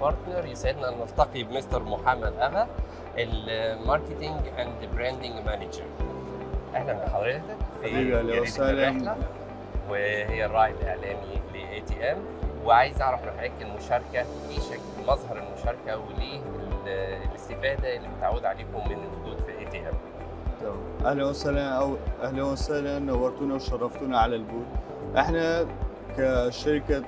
بارتنر. يسعدنا ان نلتقي بمستر محمد أغا، الماركتنج اند براندنج مانجر. اهلا بحضرتك في جريدة الرحلة، وهي الراعي الاعلامي لاي تي ام. وعايز اعرف من حضرتك المشاركه، ايه شكل مظهر المشاركه وليه الاستفاده اللي بتعود عليكم من الوجود في اي تي ام. اهلا وسهلا، نورتونا وشرفتونا على البوث. احنا كشركه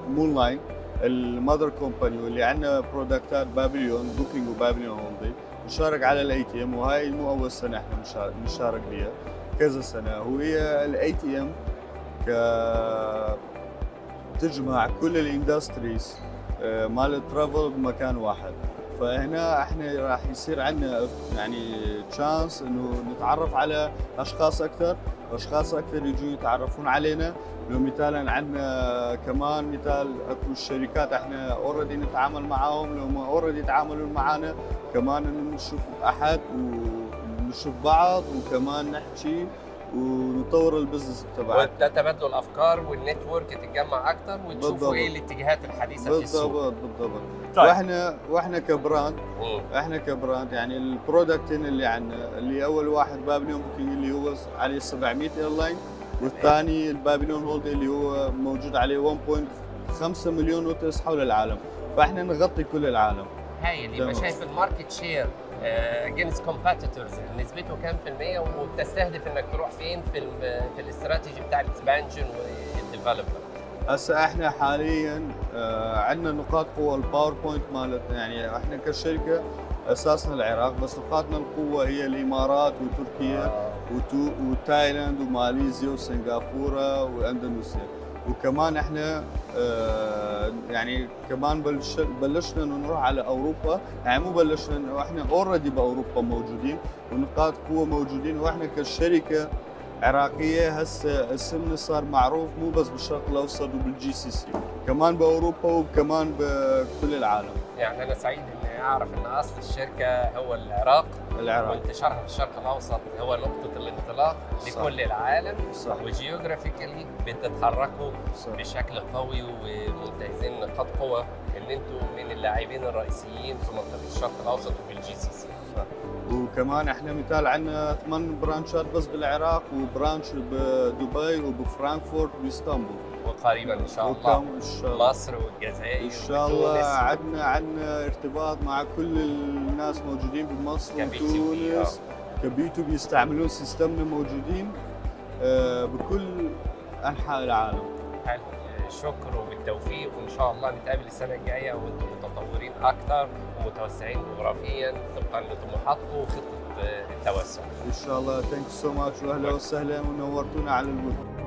مون لاين المذر كومباني واللي عندنا برودكتات بابليون بوكينج وبابليون هولدي، نشارك على الاي تي ام، وهاي مو اول سنه احنا نشارك بها، كذا سنه. وهي الاي تي ام تجمع كل الاندستريز مال الترافل بمكان واحد. فهنا احنا راح يصير عندنا يعني تشانس انه نتعرف على اشخاص اكثر، واشخاص اكثر يجوا يتعرفون علينا. لو مثالا عندنا كمان مثال اكو الشركات احنا اوريدي نتعامل معاهم، لو ما اوريدي يتعاملون معنا كمان نشوف احد ونشوف بعض، وكمان نحكي ونطور البزنس تبعنا، وتتبادلوا الافكار والنتورك تتجمع اكثر وتشوفوا ايه الاتجاهات الحديثه في السوق. بالضبط. طيب. واحنا كبراند يعني البرودكتين اللي عندنا، اللي اول واحد بابليون بوكينج اللي هو عليه 700 ايرلاين، والثاني البابليون هولد اللي هو موجود عليه 1.5 مليون نوتس حول العالم. فاحنا نغطي كل العالم. هايل. يبقى شايف الماركت شير اجينست كومبيتيتورز نسبته كام في المية، وبتستهدف انك تروح فين في الاستراتيجي بتاع الاكسبانشن والديفلوبمنت؟ هسه احنا حاليا عندنا نقاط قوه. الباوربوينت مالتنا يعني احنا كشركه اساسنا العراق، بس نقاطنا القوه هي الامارات وتركيا وتايلاند وماليزيا وسنغافوره واندونيسيا. وكمان احنا يعني كمان بلشنا نروح على اوروبا، يعني مو بلشنا، احنا اوريدي باوروبا موجودين ونقاط قوه موجودين. واحنا كشركه عراقيه هسه اسمنا صار معروف مو بس بالشرق الاوسط وبالجي سي سي، كمان باوروبا وكمان بكل العالم. يعني انا سعيد اني اعرف ان اصل الشركه هو العراق، وانتشارها في الشرق الاوسط هو نقطه الانطلاق لكل العالم. صح. وجيوغرافيكالي بتتحركوا بشكل قوي ومنتهزين نقاط قوه ان انتم من اللاعبين الرئيسيين في منطقه الشرق الاوسط وبالجي سي سي. صح. وكمان احنا مثال عندنا 8 برانشات بس بالعراق، وبرانش بدبي وبفرانكفورت واسطنبول، وقريبا ان شاء الله مصر والجزائر ان شاء الله. عندنا ارتباط مع كل الناس موجودين بمصر وتونس كبي تو بي، يستعملون سيستمنا، موجودين بكل انحاء العالم. حلو. شكر وبالتوفيق، وان شاء الله نتقابل السنه الجايه وانتم متطورين اكثر ومتوسعين جغرافيا طبقا لطموحاتكم وخطه التوسع. ان شاء الله. ثانك يو سو ماتش، واهلا وسهلا ونورتونا على الوجه.